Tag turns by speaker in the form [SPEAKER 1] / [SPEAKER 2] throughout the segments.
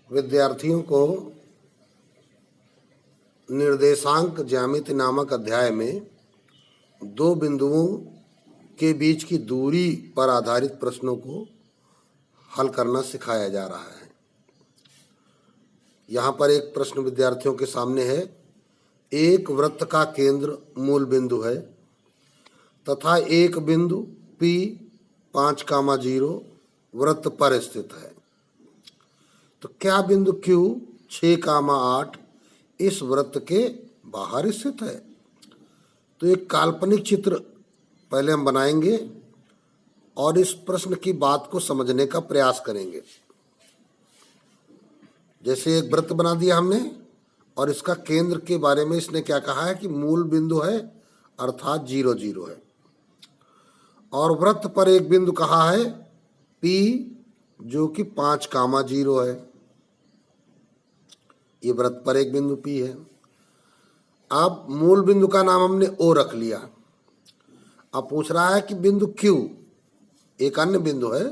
[SPEAKER 1] विद्यार्थियों को निर्देशांक ज्यामिति नामक अध्याय में दो बिंदुओं के बीच की दूरी पर आधारित प्रश्नों को हल करना सिखाया जा रहा है। यहाँ पर एक प्रश्न विद्यार्थियों के सामने है। एक वृत्त का केंद्र मूल बिंदु है तथा एक बिंदु P 5,0 वृत्त पर स्थित है, तो क्या बिंदु Q 6,8 इस वृत्त के बाहर स्थित है? तो एक काल्पनिक चित्र पहले हम बनाएंगे और इस प्रश्न की बात को समझने का प्रयास करेंगे। जैसे एक वृत्त बना दिया हमने और इसका केंद्र के बारे में इसने क्या कहा है कि मूल बिंदु है अर्थात 0, 0 है, और वृत्त पर एक बिंदु कहा है P जो कि 5,0 है। ये वृत्त पर एक बिंदु P है। अब मूल बिंदु का नाम हमने O रख लिया। अब पूछ रहा है कि बिंदु Q एक अन्य बिंदु है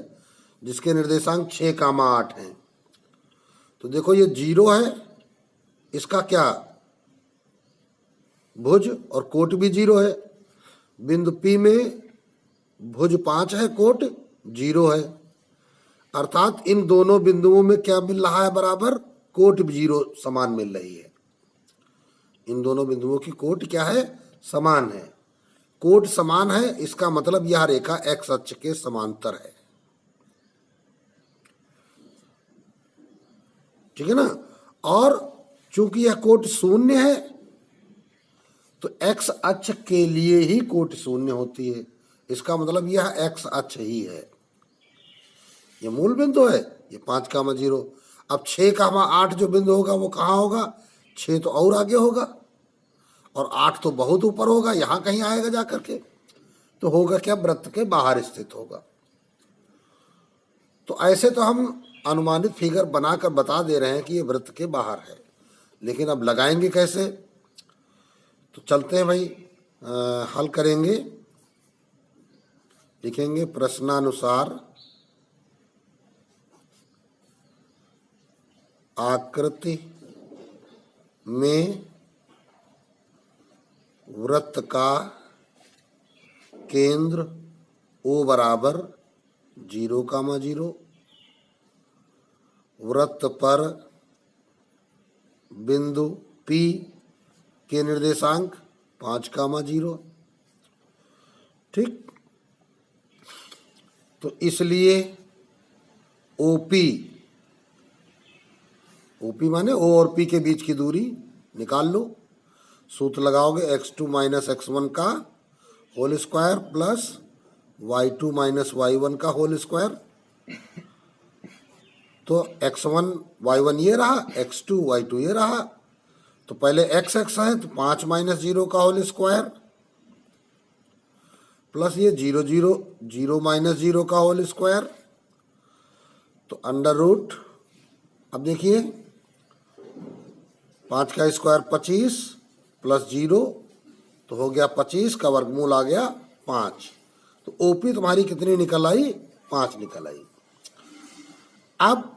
[SPEAKER 1] जिसके निर्देशांक 6,8 हैं। तो देखो ये 0 है, इसका क्या भुज और कोट भी 0 है। बिंदु P में भुज 5 है, कोट 0 है, अर्थात इन दोनों बिंदुओं में क्या मिल रहा है बराबर? कोट 0 समान मिल रही है। इन दोनों बिंदुओं की कोट क्या है? समान है। कोट समान है, इसका मतलब यह रेखा x अक्ष के समांतर है। ठीक है ना? और चूंकि यह कोट 0 है तो x अक्ष के लिए ही कोट 0 होती है। इसका मतलब यह x अक्ष ही है। ये मूल बिंदु है, ये 5,0। अब 6,8 जो बिंदु होगा वो कहाँ होगा? 6 तो और आगे होगा और 8 तो बहुत ऊपर होगा, यहाँ कहीं आएगा जा करके। तो होगा क्या? वृत्त के बाहर स्थित होगा। तो ऐसे तो हम अनुमानित फिगर बनाकर बता दे रहे हैं कि ये वृत्त के बाहर है, लेकिन अब लगाएंगे कैसे? तो चलते हैं भाई, हल करेंगे। लिखेंगे प्रश्नानुसार आकृति में वृत्त का केंद्र O बराबर 0,0, वृत्त पर बिंदु P के निर्देशांक 5,0। ठीक, तो इसलिए OP माने O और P के बीच की दूरी निकाल लो। सूत्र लगाओगे x2 - x1 का whole square plus y2 - y1 का होल स्क्वायर। तो x1 y1 ये रहा, x2 y2 ये रहा। तो पहले x है तो 5 - 0 का होल स्क्वायर प्लस ये 0, 0, 0 - 0 का होल स्क्वायर। तो अंडर रूट, अब देखिए 5 का स्क्वायर 25 प्लस 0 तो हो गया 25 का वर्गमूल आ गया 5। तो OP तुम्हारी कितनी निकल आई? 5 निकल आई। अब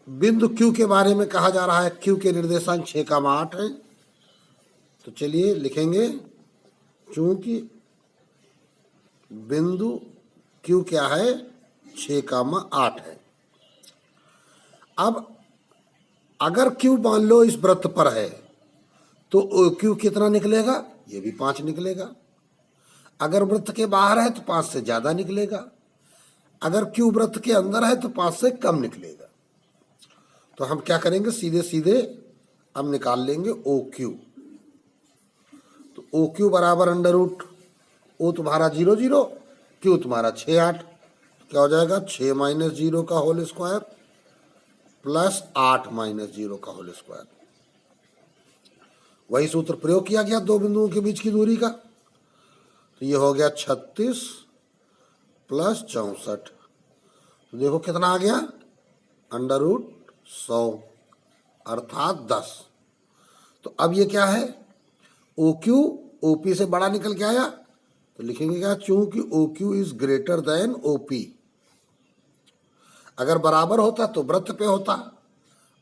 [SPEAKER 1] बिंदु Q के बारे में कहा जा रहा है। Q के निर्देशांक 6,8 है। तो चलिए लिखेंगे, चूंकि बिंदु Q क्या है? 6,8 है। अब अगर Q मान लो इस वृत्त पर है तो Q कितना निकलेगा? ये भी 5 निकलेगा। अगर वृत्त के बाहर है तो 5 से ज्यादा निकलेगा। अगर Q वृत्त के अंदर है तो 5 से कम निकलेगा। तो हम क्या करेंगे? सीधे सीधे हम निकाल लेंगे OQ। तो OQ बराबर अंडर रूट O तुम्हारा 0, 0, Q तुम्हारा 6,8। क्या हो जाएगा? 6 - 0 का होल स्क्वायर प्लस 8 - 0 का होल स्क्वायर। वही सूत्र प्रयोग किया गया दो बिंदुओं के बीच की दूरी का। तो ये हो गया 36 प्लस 64। तो देखो कितना आ गया? अंडर रूट 100 अर्थात 10। तो अब ये क्या है? OQ OP से बड़ा निकल के आया। तो लिखेंगे क्या? चूंकि OQ is greater then OP। अगर बराबर होता तो वृत्त पे होता,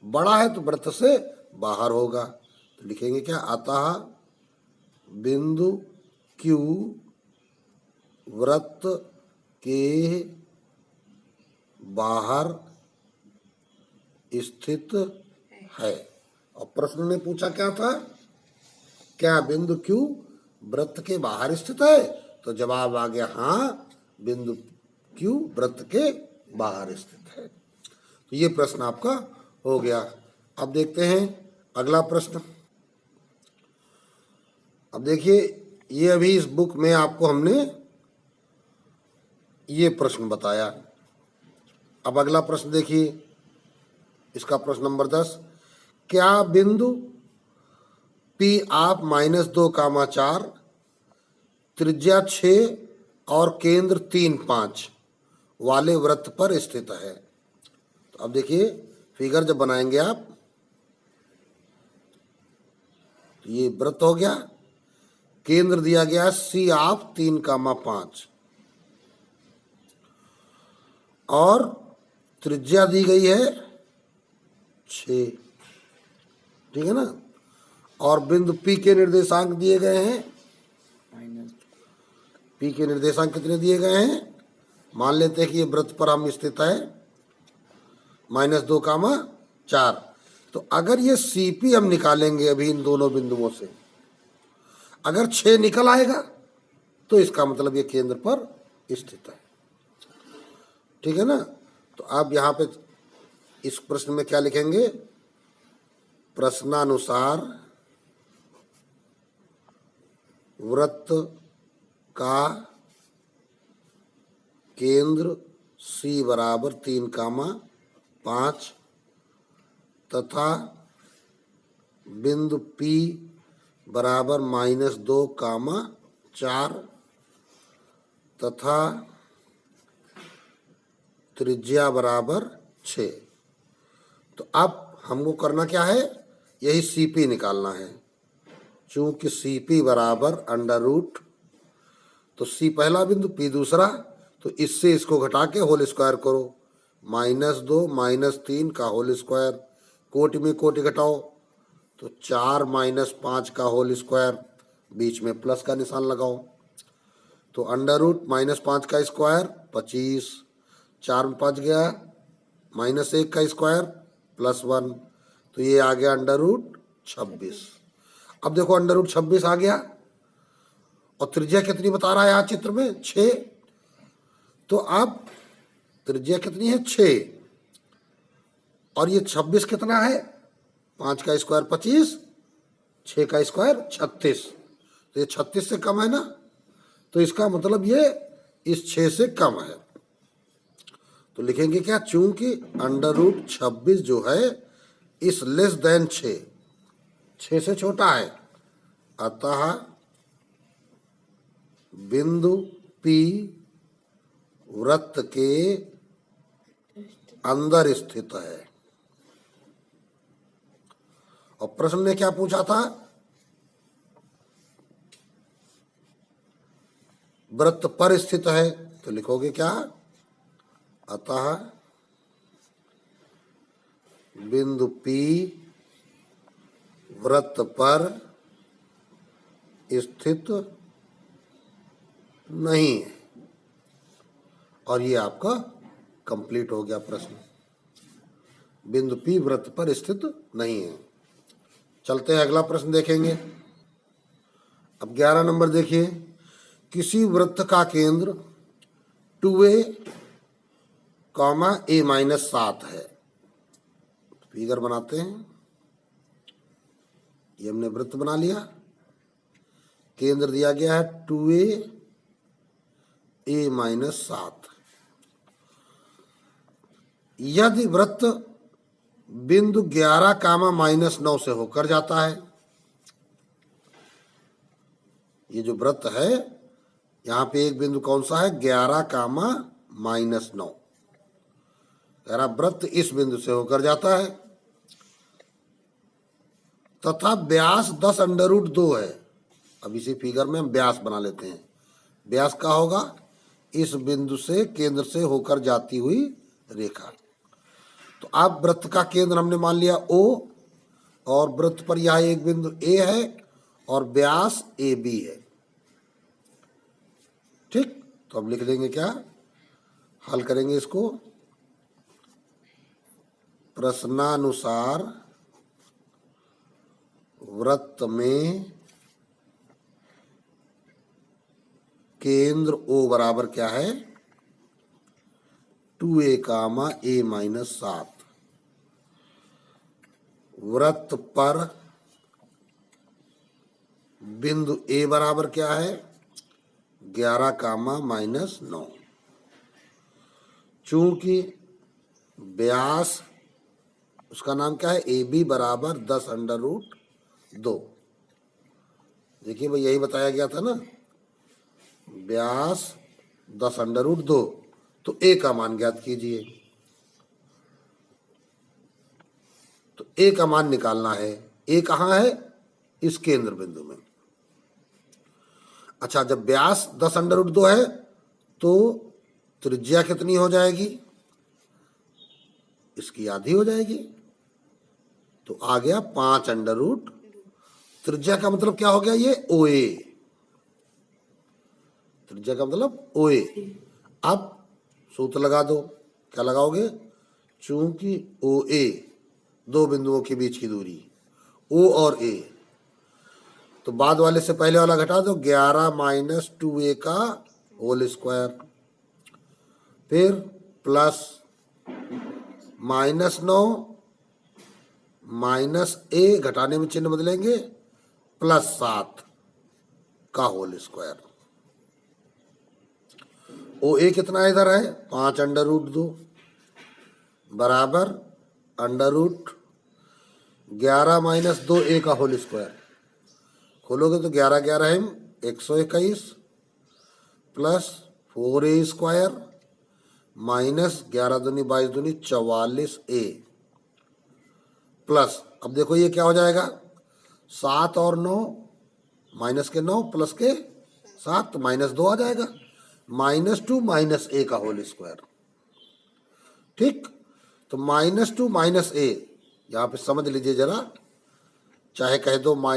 [SPEAKER 1] बड़ा है तो वृत्त से बाहर होगा। तो लिखेंगे क्या, अतः बिंदु Q वृत्त के बाहर स्थित है। और प्रश्न ने पूछा क्या था, क्या बिंदु Q वृत्त के बाहर स्थित है? तो जवाब आ गया हाँ, बिंदु Q वृत्त के बाहर स्थित है। तो ये प्रश्न आपका हो गया। अब देखते हैं अगला प्रश्न। अब देखिए, ये अभी इस बुक में आपको हमने ये प्रश्न बताया। अब अगला प्रश्न देखिए, इसका प्रश्न नंबर 10, क्या बिंदु P आप -2, 4, त्रिज्या 6 और केंद्र 3, 5 वाले वृत्त पर स्थित है? तो अब देखिए, फिगर जब बनाएंगे आप, तो ये वृत्त हो गया, केंद्र दिया गया C आप 3, 5 और त्रिज्या दी गई है 6, ठीक है ना। और बिंदु P के निर्देशांक दिए गए हैं, P के निर्देशांक कितने दिए गए हैं? मान लेते हैं कि ये वृत्त पर हम स्थित है -2, 4। तो अगर ये CP हम निकालेंगे अभी इन दोनों बिंदुओं से, अगर 6 निकल आएगा तो इसका मतलब ये केंद्र पर स्थित है, ठीक है ना। तो आप यहाँ पे इस प्रश्न में क्या लिखेंगे, प्रश्नानुसार वृत्त का केंद्र C बराबर 3, 5 तथा बिंदु P बराबर -2, 4 तथा त्रिज्या बराबर 6। तो अब हमको करना क्या है, यही CP निकालना है। चूंकि CP बराबर √, तो C पहला बिंदु, P दूसरा, तो इससे इसको घटा के होल स्क्वायर करो, -2 -3 का होल स्क्वायर, कोटि में कोटि घटाओ तो 4 -5 का होल स्क्वायर, बीच में प्लस का निशान लगाओ, तो √, -5 का स्क्वायर 25, 4 में 5 गया, -1 का स्क्वायर +1, तो ये आ गया √26। अब देखो √26 आ गया और त्रिज्या कितनी बता रहा है यहाँ चित्र में, 6। तो अब त्रिज्या कितनी है, 6, और ये 26 कितना है, 5 का स्क्वायर 25, 6 का स्क्वायर 36, तो ये 36 से कम है ना, तो इसका मतलब ये इस 6 से कम है। तो लिखेंगे क्या, चूंकि √26 जो है इस लेस देन 6 से छोटा है, अतः बिंदु P वृत्त के अंदर स्थित है। और प्रश्न ने क्या पूछा था, वृत्त पर स्थित है, तो लिखोगे क्या, अतः बिंदु P वृत्त पर स्थित नहीं है। और ये आपका कंप्लीट हो गया प्रश्न, बिंदु P वृत्त पर स्थित नहीं है। चलते हैं अगला प्रश्न देखेंगे। अब 11 नंबर देखिए, किसी वृत्त का केंद्र 2a, a-7 है। फिगर बनाते हैं, ये हमने वृत्त बना लिया, केंद्र दिया गया है 2a, a-7। यदि वृत्त बिंदु 11, -9 से होकर जाता है, ये जो वृत्त है यहाँ पे एक बिंदु कौन सा है, 11, -9, वृत्त इस बिंदु से होकर जाता है तथा व्यास 10√2 है। अब इसी फिगर में हम व्यास बना लेते हैं। व्यास का होगा इस बिंदु से केंद्र से होकर जाती हुई रेखा। तो अब वृत्त का केंद्र हमने मान लिया O, और वृत्त पर यह एक बिंदु A है और व्यास AB है। ठीक, तो अब लिख देंगे क्या, हल करेंगे इसको। प्रश्नानुसार वृत्त में केंद्र O बराबर क्या है, 2a कामा a माइनस 7। वृत्त पर बिंदु A बराबर क्या है, 11 कामा माइनस 9। चूंकि व्यास उसका नाम क्या है, AB बराबर 10 अंडर रूट 2। देखिए भाई, यही बताया गया था ना, व्यास 10 अंडर रूट 2, तो A का मान ज्ञात कीजिए। तो A का मान निकालना है। A कहाँ है, इस केंद्र बिंदु में। अच्छा, जब व्यास 10 अंडर रूट 2 है तो त्रिज्या कितनी हो जाएगी, इसकी आधी हो जाएगी, तो आ गया 5 अंडर रूट। त्रिज्या का मतलब क्या हो गया, ये OA। त्रिज्या का मतलब OA। अब सूत्र लगा दो, क्या लगाओगे, चूंकि OA दो बिंदुओं के बीच की दूरी, O और A, तो बाद वाले से पहले वाला घटा दो, 11 माइनस 2a का होल स्क्वायर, फिर प्लस -9 माइनस a, घटाने में चिन्ह बदलेंगे, +7 का होल स्क्वायर। OA कितना इधर है, 5 अंडर रूट 2 बराबर अंडर रूट 11 माइनस 2a का होल स्क्वायर। खोलोगे तो 11 11 है 121 प्लस 4a स्क्वायर माइनस 11 दूनी 22 दूनी 44a प्लस, अब देखो ये क्या हो जाएगा, 7 और 9 माइनस के 9 प्लस के 7 तो -2 आ जाएगा, -2 माइनस a का होल स्क्वायर। ठीक, तो -2 माइनस a, यहाँ पे समझ लीजिए जरा, चाहे कह दो -a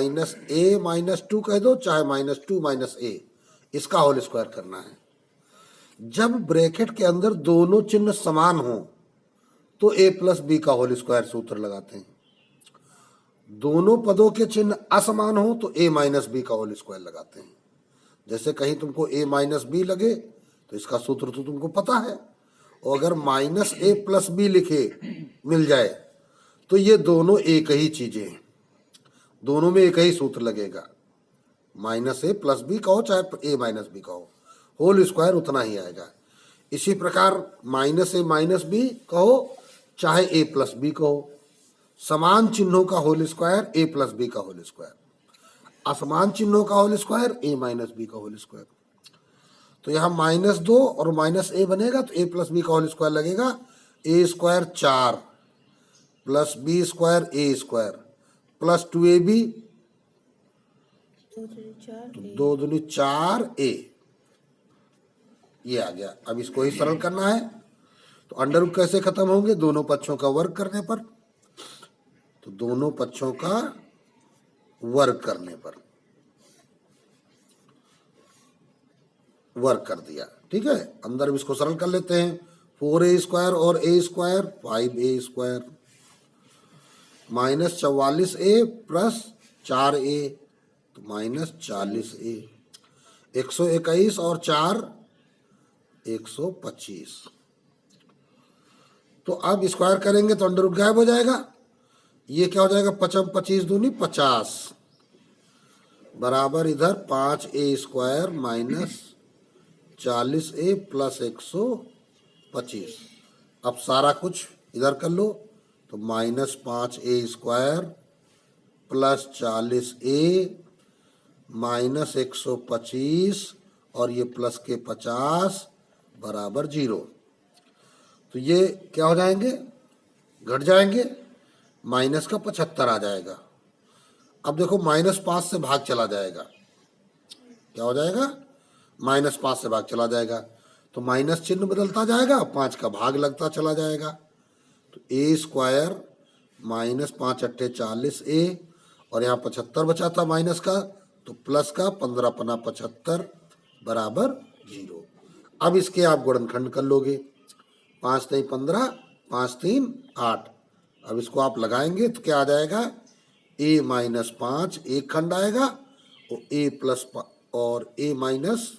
[SPEAKER 1] -2 कह दो, चाहे -2 माइनस a, इसका होल स्क्वायर करना है। जब ब्रैकेट के अंदर दोनों चिन्ह समान हो तो a प्लस बी का होल स्क्वायर सूत्र लगाते हैं। दोनों पदों के चिन्ह असमान हो तो a माइनस बी का होल स्क्वायर लगाते हैं। जैसे कहीं तुमको a माइनस बी लगे तो इसका सूत्र तो तुमको पता है, और अगर -a प्लस बी लिखे मिल जाए तो ये दोनों एक ही चीजें हैं, दोनों में एक ही सूत्र लगेगा, -a प्लस बी कहो चाहे a माइनस बी कहो, होल स्क्वायर उतना ही आएगा। इसी प्रकार -a माइनस बी कहो चाहे a प्लस बी कहो, समान चिन्हों का whole square a plus B का होल स्क्वायर, असमान चिन्हों का whole square a minus B का होल स्क्वायर। तो यहाँ -2 और -a बनेगा तो a प्लस बी का होल स्क्वायर लगेगा, a square 4 plus b square a square plus 2ab, 2 दूनी 4a, ये आ गया। अब इसको ही सरल करना है, तो अंडर रूट कैसे खत्म होंगे, दोनों पक्षों का वर्ग करने पर, तो दोनों पक्षों का वर्ग करने पर वर्ग कर दिया। ठीक है, अंदर भी इसको सरल कर लेते हैं, 4a स्क्वायर और a square 5a square -44a plus 4a तो -40a, 121 और 4 125। तो अब स्क्वायर करेंगे तो अंडर रूट गायब हो जाएगा, ये क्या हो जाएगा, 25 दूनी 50 बराबर इधर 5a square minus 40a plus 125। अब सारा कुछ इधर कर लो, तो -5a square plus 40a minus 125 और ये प्लस के 50 बराबर 0। तो ये क्या हो जाएंगे, घट जाएंगे, माइनस का 75 आ जाएगा। अब देखो -5 से भाग चला जाएगा, क्या हो जाएगा, -5 से भाग चला जाएगा, तो माइनस चिन्ह बदलता जाएगा, 5 का भाग लगता चला जाएगा, तो ए स्क्वायर माइनस 5 अट्ठे 40 ए, और यहाँ 75 बचा था माइनस का, तो प्लस का 15 पना 75 बराबर 0। अब इसके आप गुणनखंड कर लोगे, 5 3 15, 5 3 8। अब इसको आप लगाएंगे तो क्या आ जाएगा, ए माइनस 5 एक खंड आएगा, और ए प्लस और ए माइनस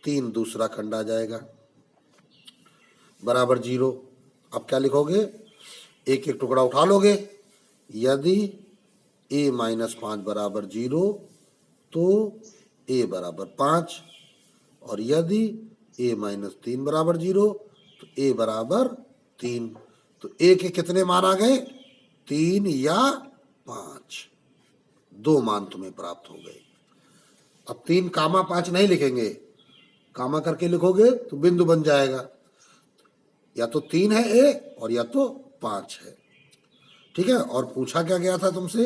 [SPEAKER 1] 3 दूसरा खंड आ जाएगा बराबर 0। अब क्या लिखोगे, एक एक टुकड़ा उठा लोगे। यदि ए माइनस 5 बराबर 0 तो ए बराबर 5, और यदि ए माइनस 3 बराबर 0 तो ए बराबर 3। तो ए के कितने मान आ गए, 3 या 5, 2 मान तुम्हें प्राप्त हो गए। अब 3 कामा 5 नहीं लिखेंगे, कामा करके लिखोगे तो बिंदु बन जाएगा, या तो 3 है ए और या तो 5 है। ठीक है, और पूछा क्या गया था तुमसे,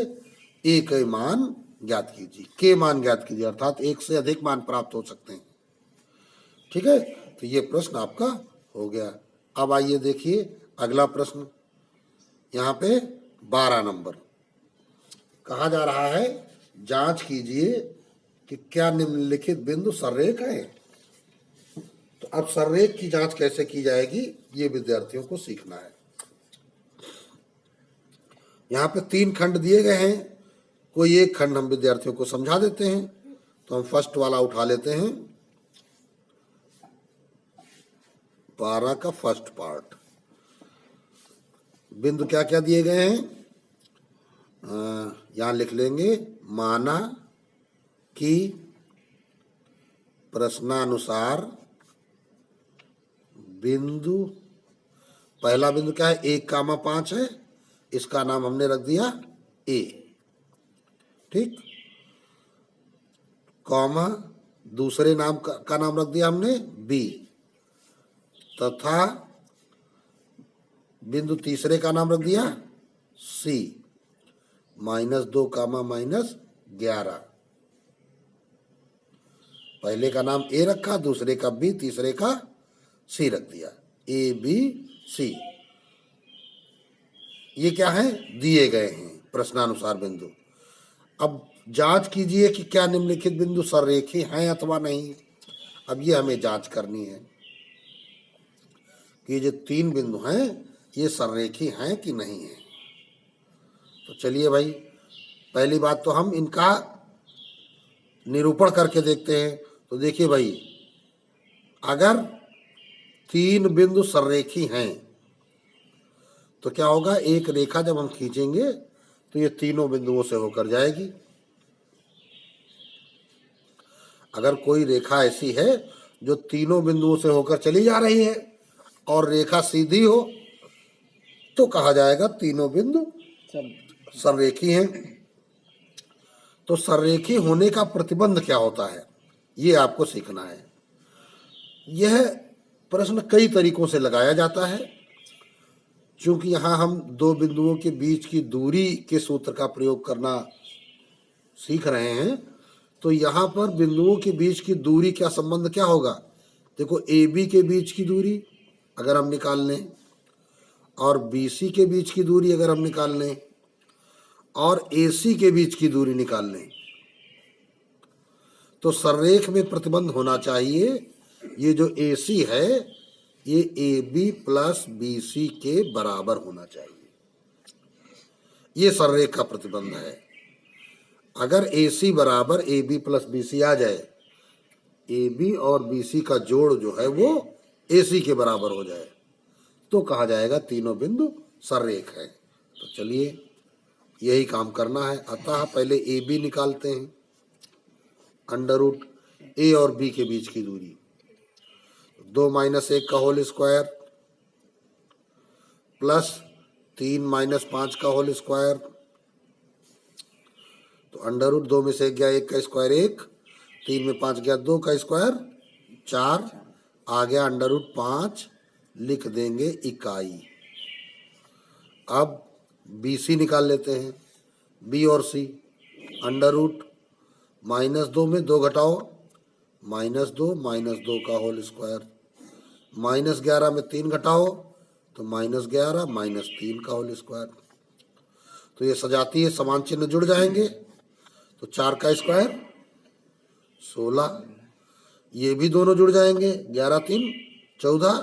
[SPEAKER 1] ए के मान ज्ञात कीजिए, के मान ज्ञात कीजिए, अर्थात एक से अधिक मान प्राप्त हो सकते हैं। ठीक है, तो ये प्रश्न आपका हो गया। अब आइए देखिए अगला प्रश्न, यहाँ पे 12 नंबर कहा जा रहा है, जांच कीजिए कि क्या निम्नलिखित बिंदु सररेख है। तो अब सररेख की जांच कैसे की जाएगी, ये विद्यार्थियों को सीखना है। यहाँ पे 3 खंड दिए गए हैं, कोई एक खंड हम विद्यार्थियों को समझा देते हैं। तो हम फर्स्ट वाला उठा लेते हैं, 12 का फर्स्ट पार्ट। बिंदु क्या क्या दिए गए हैं, यहां लिख लेंगे, माना कि प्रश्नानुसार बिंदु, पहला बिंदु क्या है, 1 कामा 5 है, इसका नाम हमने रख दिया ए। ठीक, कॉमा दूसरे नाम का नाम रख दिया हमने बी, तथा बिंदु तीसरे का नाम रख दिया सी, -2 कामा -11। पहले का नाम ए रखा, दूसरे का बी, तीसरे का सी रख दिया, ए बी सी। ये क्या है, दिए गए हैं प्रश्नानुसार बिंदु। अब जांच कीजिए कि क्या निम्नलिखित बिंदु सररेखी हैं अथवा नहीं। अब ये हमें जांच करनी है कि जो 3 बिंदु हैं ये सररेखी हैं कि नहीं है। तो चलिए भाई, पहली बात तो हम इनका निरूपण करके देखते हैं। तो देखिए भाई, अगर 3 बिंदु सररेखी हैं तो क्या होगा, एक रेखा जब हम खींचेंगे तो ये तीनों बिंदुओं से होकर जाएगी। अगर कोई रेखा ऐसी है जो तीनों बिंदुओं से होकर चली जा रही है और रेखा सीधी हो, तो कहा जाएगा तीनों बिंदु सररेखी हैं। तो सररेखी होने का प्रतिबंध क्या होता है, ये आपको सीखना है। यह प्रश्न कई तरीकों से लगाया जाता है। चूंकि यहाँ हम 2 बिंदुओं के बीच की दूरी के सूत्र का प्रयोग करना सीख रहे हैं, तो यहाँ पर बिंदुओं के बीच की दूरी का संबंध क्या होगा। देखो, ए बी के बीच की दूरी अगर हम निकाल लें, और बी सी के बीच की दूरी अगर हम निकाल लें, और ए सी के बीच की दूरी निकाल लें, तो सररेख में प्रतिबंध होना चाहिए। ये जो ए सी है ये A B plus B C के बराबर होना चाहिए, ये सररेख का प्रतिबंध है। अगर ए सी बराबर A B plus B C आ जाए, ए बी और बी सी का जोड़ जो है वो ए सी के बराबर हो जाए, तो कहा जाएगा तीनों बिंदु सररेख है। तो चलिए यही काम करना है। अतः पहले ए बी निकालते हैं, अंडर रूट ए और बी के बीच की दूरी 2 - 1 का होल स्क्वायर प्लस 3 - 5 का होल स्क्वायर। तो अंडर रूट 2 में से 1 गया 1 का स्क्वायर 1, 3 में 5 गया 2 का स्क्वायर 4, आ गया अंडर रूट 5, लिख देंगे इकाई। अब बी सी निकाल लेते हैं, बी और सी, अंडर रूट -2 में 2 घटाओ -2 का होल स्क्वायर, -11 में 3 घटाओ तो -11 -3 का होल स्क्वायर। तो ये सजाती है, समान चिन्ह जुड़ जाएंगे, तो 4 का स्क्वायर 16, ये भी दोनों जुड़ जाएंगे, 11 3 14,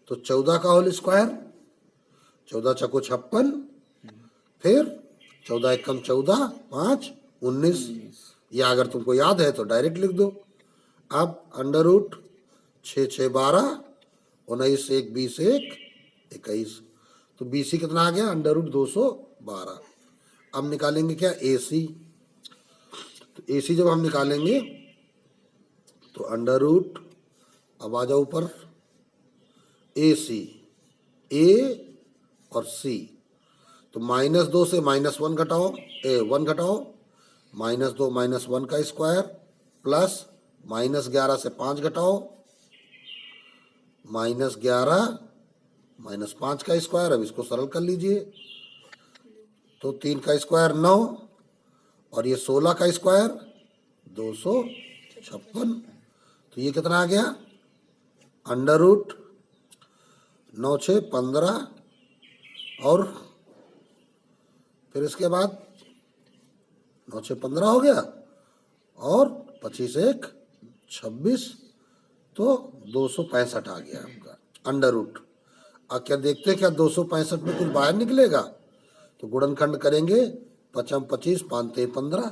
[SPEAKER 1] तो 14 का होल स्क्वायर, 14 चको 56, फिर 14 एकम 14 5 19। या अगर तुमको याद है तो डायरेक्ट लिख दो। अब अंडर रूट 6 6 12, 19 1 20 1 21, तो BC कितना आ गया? Under root 212। अब निकालेंगे क्या? AC। तो AC जब हम निकालेंगे तो अंडर रूट, अब आ जाओ ऊपर, AC, A और C, तो -2 से -1 घटाओ, 1 घटाओ, -2 -1 का स्क्वायर, प्लस -11 से 5 घटाओ, -11 -5 का स्क्वायर। अब इसको सरल कर लीजिए, तो 3 का स्क्वायर 9, और ये 16 का स्क्वायर 256। तो ये कितना आ गया? अंडर रूट 9 6 15, और फिर इसके बाद 9 6 15 हो गया, और 25 1 26, तो 265 आ गया आपका अंडर रूट। अब क्या देखते हैं, क्या 265 में कुछ बाहर निकलेगा? तो गुणनखंड करेंगे, 5 25 5 15,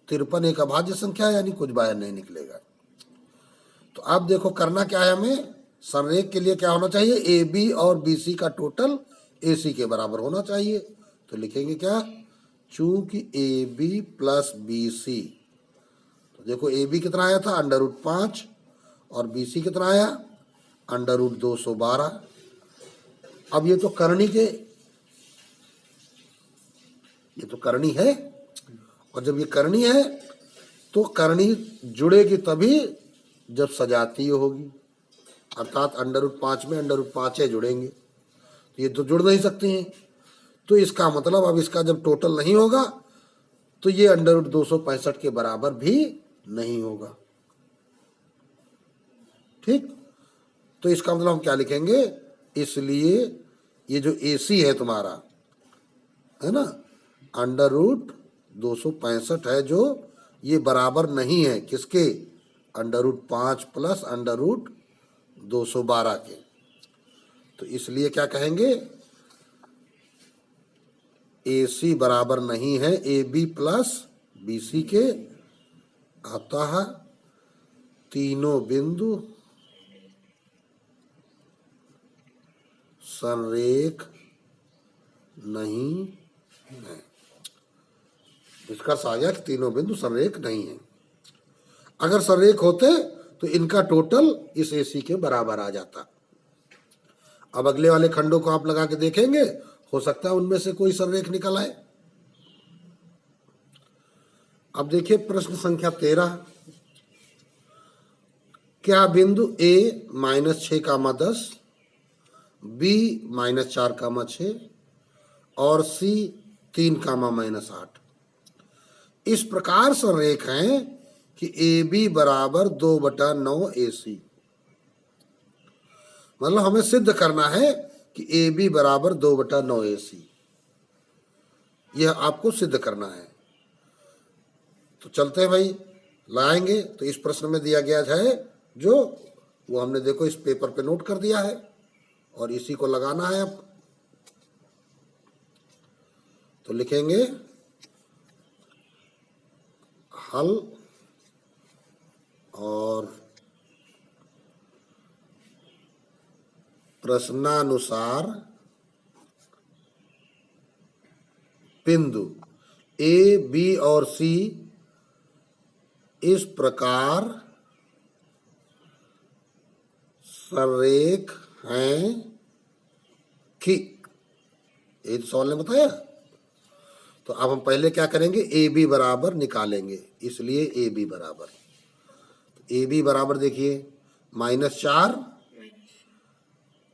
[SPEAKER 1] 53 एक अभाज्य संख्या है, यानी कुछ बाहर नहीं निकलेगा। तो अब देखो करना क्या है हमें, संरेख के लिए क्या होना चाहिए? AB और BC का टोटल AC के बराबर होना चाहिए। तो लिखेंगे क्या? चूंकि AB प्लस BC, तो देखो AB कितना आया था? अंडर रूट 5, और BC कितना आया? Under root 212। अब ये तो करनी है, और जब ये करनी है तो करनी जुड़ेगी तभी जब सजातीय होगी, अर्थात अंडर रूट 5 में अंडर रूट 5 जुड़ेंगे, तो ये तो जुड़ नहीं सकती हैं। तो इसका मतलब अब इसका जब टोटल नहीं होगा तो ये अंडर रूट 265 के बराबर भी नहीं होगा। ठीक, तो इसका मतलब हम क्या लिखेंगे? इसलिए ये जो AC है तुम्हारा, है ना, अंडर रूट 265 है, जो ये बराबर नहीं है किसके? Under root 5 plus under root 212 के। तो इसलिए क्या कहेंगे? AC बराबर नहीं है AB प्लस BC के, अतः तीनों बिंदु संरेख नहीं है। निष्कर्ष आ गया कि तीनों बिंदु संरेख नहीं है। अगर संरेख होते तो इनका टोटल इस AC के बराबर आ जाता। अब अगले वाले खंडों को आप लगा के देखेंगे, हो सकता है उनमें से कोई संरेख निकल आए। अब देखिए प्रश्न संख्या 13, क्या बिंदु A -6, 10, B -4, 6 और C 3, -8 इस प्रकार संरेख हैं कि AB बराबर 2/9 AC। मतलब हमें सिद्ध करना है कि AB बराबर 2/9 AC, यह आपको सिद्ध करना है। तो चलते हैं भाई, लाएंगे। तो इस प्रश्न में दिया गया है जो, वो हमने देखो इस पेपर पे नोट कर दिया है, और इसी को लगाना है अब। तो लिखेंगे हल, और प्रश्नानुसार बिंदु A, B और C इस प्रकार संरेख हैं कि, ये तो सवाल ने बताया। तो अब हम पहले क्या करेंगे? AB बराबर निकालेंगे, इसलिए AB बराबर, AB बराबर देखिए -4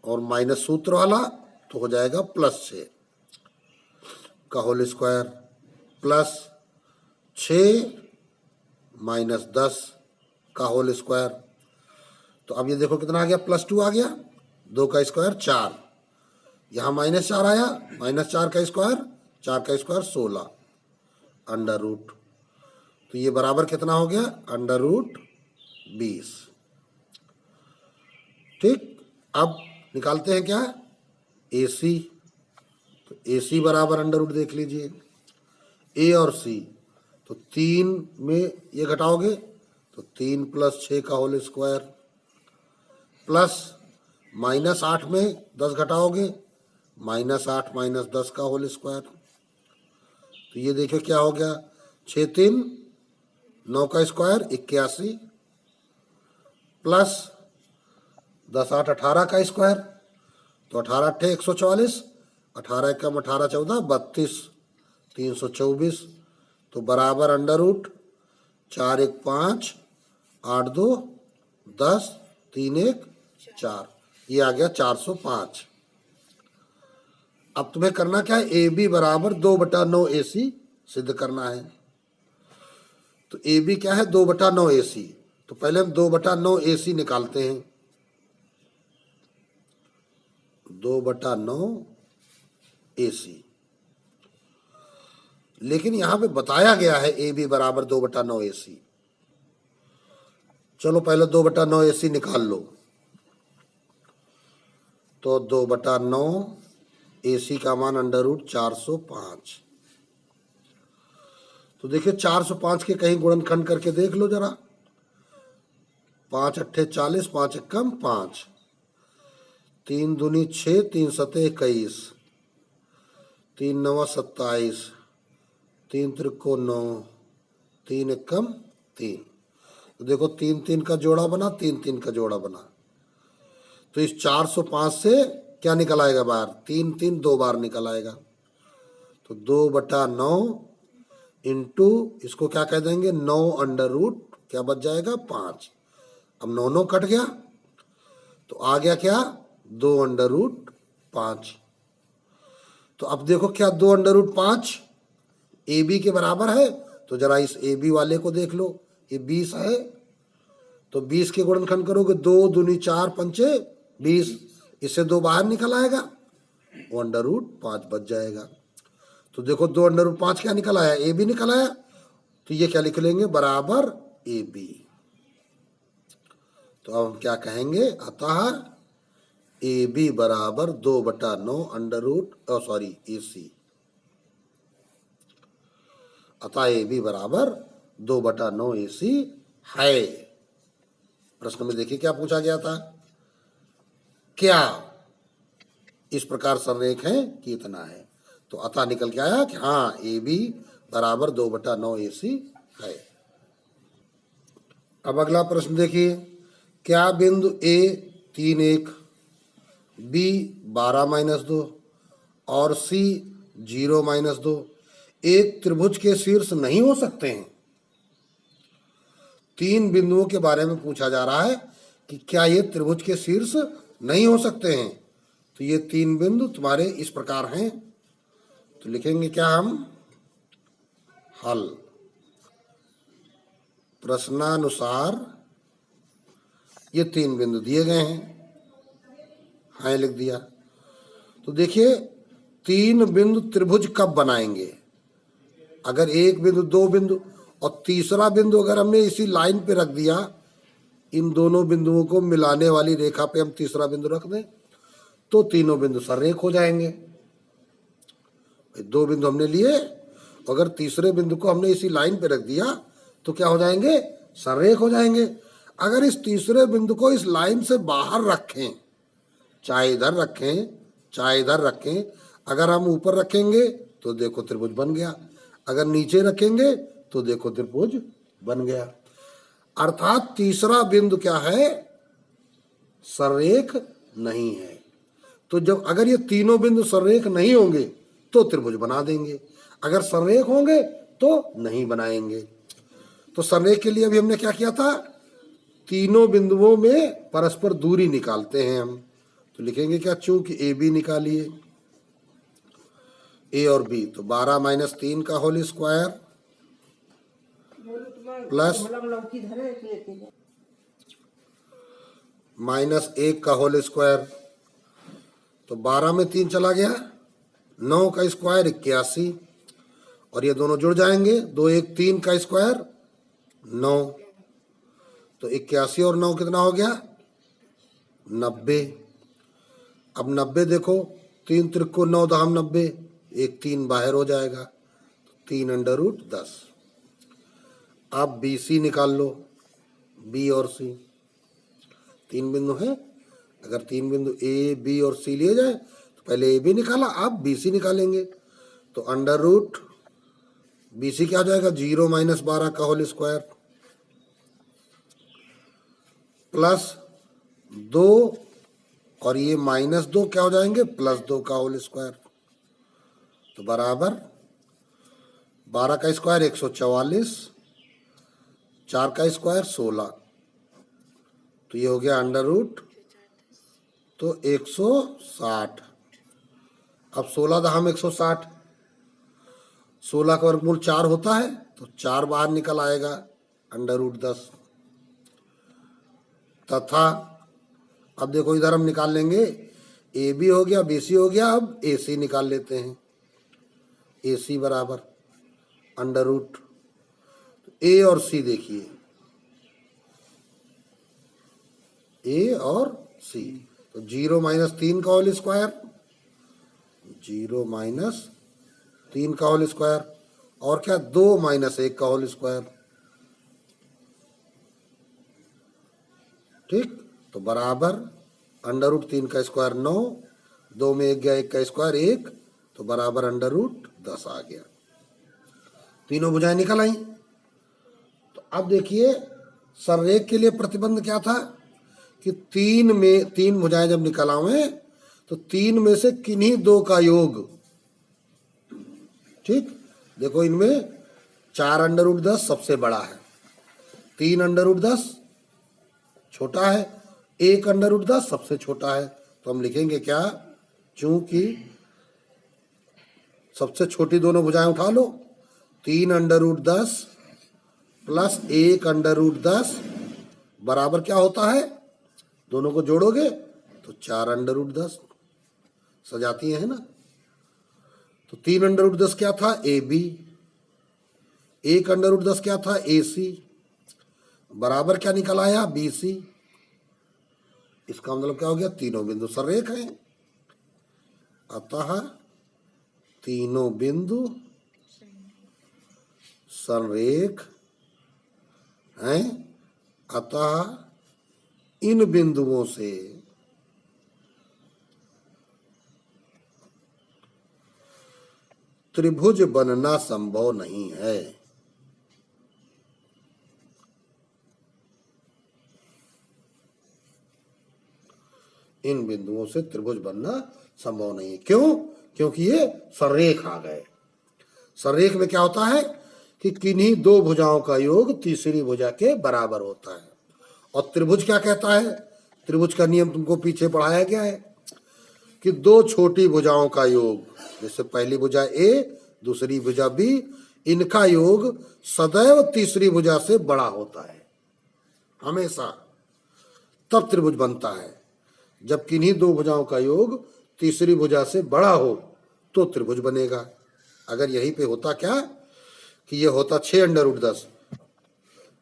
[SPEAKER 1] और माइनस सूत्र वाला, तो हो जाएगा +6 का होल स्क्वायर, प्लस 6 -10 का होल स्क्वायर। तो अब ये देखो कितना आ गया? +2 आ गया, 2 का स्क्वायर 4, यहाँ -4 आया, -4 का स्क्वायर, 4 का स्क्वायर 16 अंडर रूट, तो ये बराबर कितना हो गया, अंडर रूट 20। ठीक, अब निकालते हैं क्या, AC। तो AC बराबर अंडर रूट देख लीजिए, A और C, तो 3 में ये घटाओगे तो 3 + 6 का होल स्क्वायर, प्लस -8 में 10 घटाओगे, -8 - 10 का होल स्क्वायर, तो ये देखिए क्या हो गया, 6 3 9 का स्क्वायर 81, प्लस 10 8 18 का स्क्वायर, तो 18 8 144, 18 1 18 14 32, 324, तो बराबर अंडर रूट 4 1 5 8 2 10 3 1 4, ये आ गया 405। अब तुम्हें करना क्या है, AB बराबर 2/9 AC सिद्ध करना है। तो AB क्या है, 2/9 AC, तो पहले हम 2/9 AC निकालते हैं, 2/9 AC, लेकिन यहां पे बताया गया है AB बराबर 2/9 AC। चलो पहले 2/9 AC निकाल लो, तो 2/9 AC का मान अंडर रूट 405। तो देखिए 405 के कहीं गुणनखंड करके देख लो जरा, 5 8 40, 5 एकम 5, 3 दूनी 6, 3 7 21, 3 9 27, 3 त्रिको 9, 3 एकम 3, तो देखो 3 3 का जोड़ा बना, 3 3 का जोड़ा बना, तो इस 405 से क्या निकल आएगा बाहर, 3 3 2 बार निकल आएगा, तो 2/9 इंटू इसको क्या कह देंगे 9 अंडर रूट, क्या बच जाएगा 5, अब 9 9 कट गया, तो आ गया क्या 2 अंडर रूट 5। तो अब देखो क्या 2 अंडर रूट 5 AB के बराबर है, तो जरा इस AB वाले को देख लो, ये 20 है, तो 20 के गुणनखंड करोगे, 2 दूनी 4 पंचे 20, इससे 2 बाहर निकल आएगा, वो अंडर रूट 5 बच जाएगा। तो देखो 2 अंडर रूट 5 क्या निकल आया, AB निकल आया, तो ये क्या लिख लेंगे बराबर AB। तो अब हम क्या कहेंगे, अतः AB बराबर 2/9 अंडर रूट सॉरी AC, अतः AB बराबर 2/9 AC है। प्रश्न में देखिए क्या पूछा गया था, क्या इस प्रकार संरेख है कि इतना है, तो अतः निकल के आया कि हाँ AB बराबर 2/9 AC है। अब अगला प्रश्न देखिए, क्या बिंदु A 3 1, B 12 - 2 और C 0 - 2 एक त्रिभुज के शीर्ष नहीं हो सकते हैं। 3 बिंदुओं के बारे में पूछा जा रहा है कि क्या ये त्रिभुज के शीर्ष नहीं हो सकते हैं। तो ये 3 बिंदु तुम्हारे इस प्रकार हैं, तो लिखेंगे क्या हम, हल प्रश्नानुसार ये 3 बिंदु दिए गए हैं, हाँ लिख दिया। तो देखिए 3 बिंदु त्रिभुज कब बनाएंगे, अगर एक बिंदु 2 बिंदु और तीसरा बिंदु अगर हमने इसी लाइन पे रख दिया, इन दोनों बिंदुओं को मिलाने वाली रेखा पे हम तीसरा बिंदु रख दें, तो तीनों बिंदु सररेख हो जाएंगे। 2 बिंदु हमने लिए, अगर तीसरे बिंदु को हमने इसी लाइन पे रख दिया तो क्या हो जाएंगे, सररेख हो जाएंगे। अगर इस तीसरे बिंदु को इस लाइन से बाहर रखें, चाहे इधर रखें चाहे इधर रखें, अगर हम ऊपर रखेंगे तो देखो त्रिभुज बन गया, अगर नीचे रखेंगे तो देखो त्रिभुज बन गया। अर्थात तीसरा बिंदु क्या है, सररेख नहीं है। तो जब अगर ये तीनों बिंदु सररेख नहीं होंगे तो त्रिभुज बना देंगे, अगर सररेख होंगे तो नहीं बनाएंगे। तो सररेख के लिए अभी हमने क्या किया था, तीनों बिंदुओं में परस्पर दूरी निकालते हैं हम, तो लिखेंगे क्या, चूंकि AB निकालिए A और B, तो 12 - 3 का होल स्क्वायर प्लस -1 का होल स्क्वायर, तो 12 में 3 चला गया, 9 का स्क्वायर 81, और ये दोनों जुड़ जाएंगे, 2 1 3 का स्क्वायर 9, तो 81 और 9 कितना हो गया 90। अब 90 देखो, 3 त्रिको 9 दहाम 90, एक 3 बाहर हो जाएगा, 3 अंडर रूट 10। अब BC निकाल लो, B और C 3 बिंदु है, अगर 3 बिंदु A B और C लिए जाए तो पहले AB निकाला, अब BC निकालेंगे, तो अंडर रूट BC क्या हो जाएगा 0 माइनस 12 का होल स्क्वायर प्लस 2, और ये माइनस 2 क्या हो जाएंगे प्लस 2 का होल स्क्वायर, तो बराबर 12 का स्क्वायर 144, 4 का स्क्वायर 16, तो ये हो गया अंडर रूट तो 160। अब 16 दहाम 160, 16 का वर्गमूल 4 होता है, तो 4 बाहर निकल आएगा अंडर रूट 10, तथा अब देखो इधर हम निकाल लेंगे, AB हो गया BC हो गया, अब AC निकाल लेते हैं, AC बराबर अंडर रूट A और C, देखिए A और C, तो 0 माइनस 3 का होल स्क्वायर, 0 माइनस 3 का होल स्क्वायर, और क्या 2 माइनस 1 का होल स्क्वायर, ठीक, तो बराबर अंडर रूट 3 का स्क्वायर 9, 2 में 1 गया, 1 का स्क्वायर 1, तो बराबर अंडर रूट 10 आ गया। तीनों भुजाएं निकल आई। तो अब देखिए सररेख के लिए प्रतिबंध क्या था कि 3 भुजाएं जब निकल आवे तो 3 में से किन्हीं 2 का योग, ठीक, देखो इनमें 4 अंडर रूट 10 सबसे बड़ा है, 3 अंडर रूट 10 छोटा है, 1 अंडर रूट 10 सबसे छोटा है, तो हम लिखेंगे क्या, चूंकि सबसे छोटी दोनों भुजाएं उठा लो, 3 under root 10 plus 1 under root 10 बराबर क्या होता है, दोनों को जोड़ोगे तो 4 अंडर रूट 10, सजाती है ना। तो 3 अंडर रूट 10 क्या था AB, 1 अंडर रूट 10 क्या था AC, बराबर क्या निकल आया BC। इसका मतलब क्या हो गया, तीनों बिंदु सररेख हैं, अतः तीनों बिंदु संरेख हैं, अतः इन बिंदुओं से त्रिभुज बनना संभव नहीं है। इन बिंदुओं से त्रिभुज बनना संभव नहीं है, क्यों, क्योंकि ये सररेख आ गए। सररेख में क्या होता है कि किन्हीं 2 भुजाओं का योग तीसरी भुजा के बराबर होता है, और त्रिभुज क्या कहता है, त्रिभुज का नियम तुमको पीछे पढ़ाया गया है कि 2 छोटी भुजाओं का योग, जैसे पहली भुजा A दूसरी भुजा B, इनका योग सदैव तीसरी भुजा से बड़ा होता है, हमेशा, तब त्रिभुज बनता है। जब किन्हीं 2 भुजाओं का योग तीसरी भुजा से बड़ा हो तो त्रिभुज बनेगा। अगर यहीं पे होता क्या कि ये होता 6 अंडर रूट 10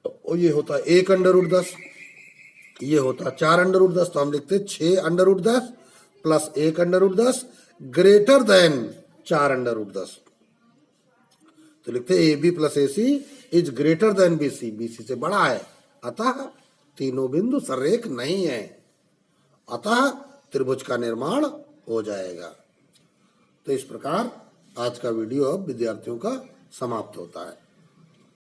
[SPEAKER 1] और ये होता 1 अंडर रूट 10, ये होता 4 अंडर रूट 10, तो हम लिखते 6 under root 10 plus 1 under root 10 greater than 4 under root 10, तो लिखते AB plus AC is greater than BC, BC से बड़ा है, अतः तीनों बिंदु सररेख नहीं है, अतः त्रिभुज का निर्माण हो जाएगा। तो इस प्रकार आज का वीडियो अब विद्यार्थियों का समाप्त होता है।